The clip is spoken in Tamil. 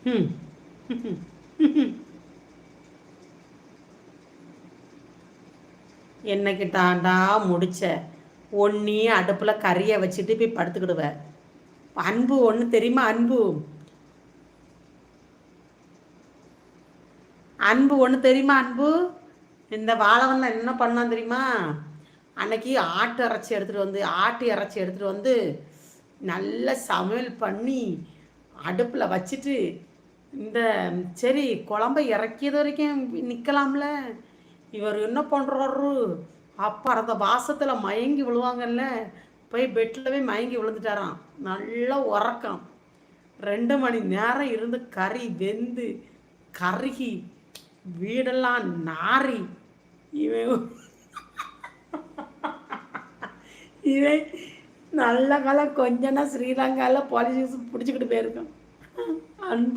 ம். என்னைக்கு தாண்டா முடிச்ச ஒன்னி அடுப்பில் கறியை வச்சுட்டு போய் படுத்துக்கிடுவ. அன்பு ஒன்று தெரியுமா? அன்பு அன்பு ஒன்று தெரியுமா? அன்பு இந்த வாழவன்ல என்ன பண்ணான் தெரியுமா? அன்னைக்கு ஆட்டு இறைச்சி எடுத்துகிட்டு வந்து நல்ல சமையல் பண்ணி அடுப்பில் வச்சுட்டு இந்த சரி குழம்ப இறக்கியது வரைக்கும் நிற்கலாம்ல. இவர் என்ன பண்ணுறாரு, அப்போ அந்த வாசத்தில் மயங்கி விழுவாங்கல்ல, போய் பெட்டில் போய் மயங்கி விழுந்துட்டாராம். நல்ல உறக்கம். 2 மணி நேரம் இருந்து கறி வெந்து கருகி வீடெல்லாம் நாரி இவன் இவன் நல்ல காலம் கொஞ்சனா ஸ்ரீலங்காவில் போலீஸ் பிடிச்சிக்கிட்டு போயிருக்கான். அன்பு